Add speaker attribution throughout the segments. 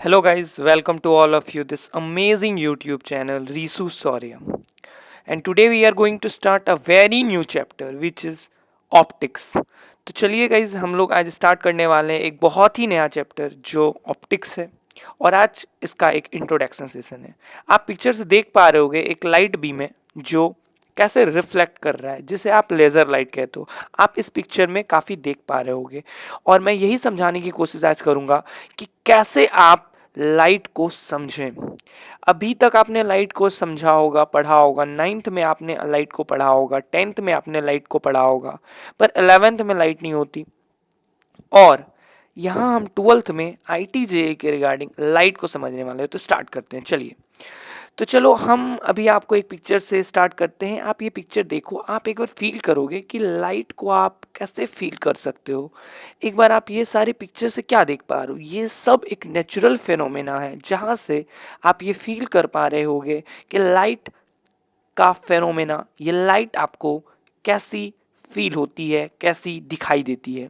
Speaker 1: Hello guys, welcome to all of you this amazing YouTube channel Rishu Shaurya. And today we are going to start a very new chapter which is optics. तो चलिए guys हम लोग आज start करने वाले हैं एक बहुत ही नया चैप्टर जो ऑप्टिक्स है और आज इसका एक इंट्रोडक्शन सेशन है। आप पिक्चर्स देख पा रहे होगे एक लाइट बीम है जो कैसे रिफ्लेक्ट कर रहा है जिसे आप लेज़र लाइट कहते हो। आप इस पिक्चर में काफ़ी देख पा रहे होगे और मैं यही समझाने की कोशिश आज करूँगा कि कैसे आप लाइट को समझें। अभी तक आपने लाइट को समझा होगा, पढ़ा होगा, 9th में आपने लाइट को पढ़ा होगा, 10th में आपने लाइट को पढ़ा होगा, पर 11th में लाइट नहीं होती। और यहाँ हम 12th में IT JEE के रिगार्डिंग लाइट को समझने वाले हैं। तो स्टार्ट करते हैं, चलिए। तो चलो हम अभी आपको एक पिक्चर से स्टार्ट करते हैं। आप ये पिक्चर देखो, आप एक बार फील करोगे कि लाइट को आप कैसे फील कर सकते हो। एक बार आप ये सारे पिक्चर से क्या देख पा रहे हो, ये सब एक नेचुरल फेनोमेना है जहाँ से आप ये फील कर पा रहे होगे कि लाइट का फेनोमेना, ये लाइट आपको कैसी फील होती है, कैसी दिखाई देती है।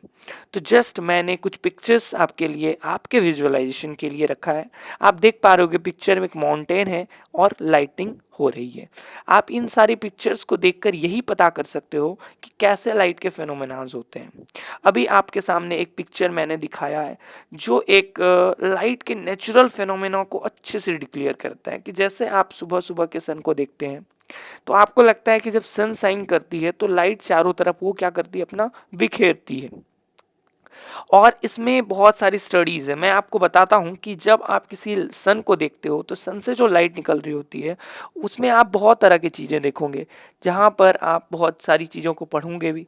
Speaker 1: तो जस्ट मैंने कुछ पिक्चर्स आपके लिए, आपके विजुअलाइजेशन के लिए रखा है। आप देख पा रहे हो कि पिक्चर में एक माउंटेन है और लाइटिंग हो रही है। आप इन सारी पिक्चर्स को देखकर यही पता कर सकते हो कि कैसे लाइट के फेनोमेनाज होते हैं। अभी आपके सामने एक पिक्चर मैंने दिखाया है जो एक लाइट के नेचुरल फेनोमेना को अच्छे से डिक्लेयर करता है कि जैसे आप सुबह सुबह के सन को देखते हैं तो आपको लगता है कि जब सन शाइन करती है तो लाइट चारों तरफ वो क्या करती है, अपना बिखेरती है। और इसमें बहुत सारी स्टडीज़ है। मैं आपको बताता हूँ कि जब आप किसी सन को देखते हो तो सन से जो लाइट निकल रही होती है उसमें आप बहुत तरह की चीज़ें देखोगे, जहाँ पर आप बहुत सारी चीज़ों को पढ़ोगे भी।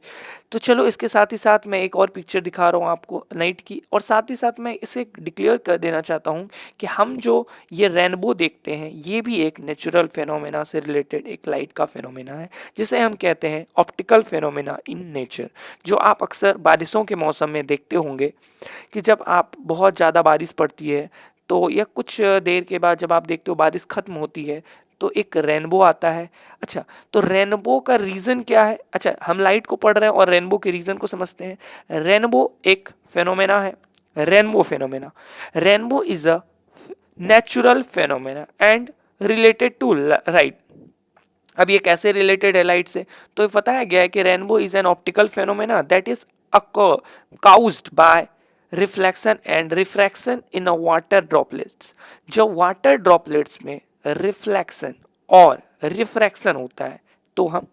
Speaker 1: तो चलो इसके साथ ही साथ मैं एक और पिक्चर दिखा रहा हूँ आपको नाइट की, और साथ ही साथ मैं इसे डिक्लेयर कर देना चाहता हूँ कि हम जो ये रेनबो देखते हैं ये भी एक नेचुरल फेनोमेना से रिलेटेड एक लाइट का फेनोमेना है जिसे हम कहते हैं ऑप्टिकल फेनोमेना इन नेचर, जो आप अक्सर बारिशों के मौसम में देखते होंगे कि जब आप बहुत ज़्यादा बारिश पड़ती है तो या कुछ देर के बाद जब आप देखते हो बारिश खत्म होती है तो एक रेनबो आता है। अच्छा, तो रेनबो का रीज़न क्या है? अच्छा, हम लाइट को पढ़ रहे हैं और रेनबो के रीज़न को समझते हैं। रेनबो एक फेनोमेना है, rainbow phenomena. Rainbow is a natural phenomena and related to light. अब ये कैसे रिलेटेड है लाइट से? तो बताया गया है कि rainbow is an optical phenomena that is caused by reflection and refraction in a water droplets। जो वाटर ड्रॉपलेट्स में रिफ्लेक्शन और रिफ्रैक्शन होता है तो हम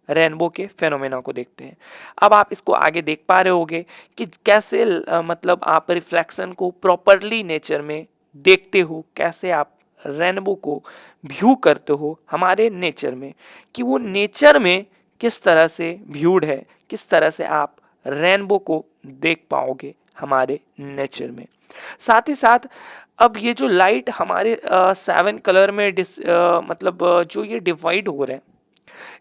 Speaker 1: रेनबो के फेनोमेना को देखते हैं। अब आप इसको आगे देख पा रहे होगे कि कैसे मतलब आप रिफ्लेक्शन को प्रॉपरली नेचर में देखते हो, कैसे आप रेनबो को व्यू करते हो हमारे नेचर में, कि वो नेचर में किस तरह से व्यूड है, किस तरह से आप रेनबो को देख पाओगे हमारे नेचर में। साथ ही साथ अब ये जो लाइट हमारे 7 कलर में मतलब जो ये डिवाइड हो रहे हैं,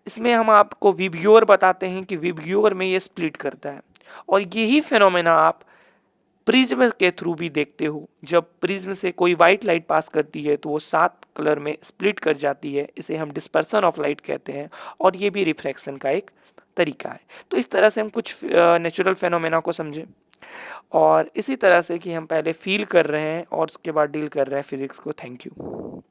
Speaker 1: इसमें हम आपको विब्यूअर बताते हैं कि विब्यूअर में ये स्प्लिट करता है और यही फेनोमेना आप प्रिज्म के थ्रू भी देखते हो। जब प्रिज्म से कोई वाइट लाइट पास करती है तो वो 7 कलर में स्प्लिट कर जाती है, इसे हम डिस्पर्सन ऑफ लाइट कहते हैं और ये भी रिफ्रैक्शन का एक तरीका है। तो इस तरह से हम कुछ नेचुरल फेनोमेना को समझें और इसी तरह से कि हम पहले फील कर रहे हैं और उसके बाद डील कर रहे हैं फिजिक्स को। Thank you.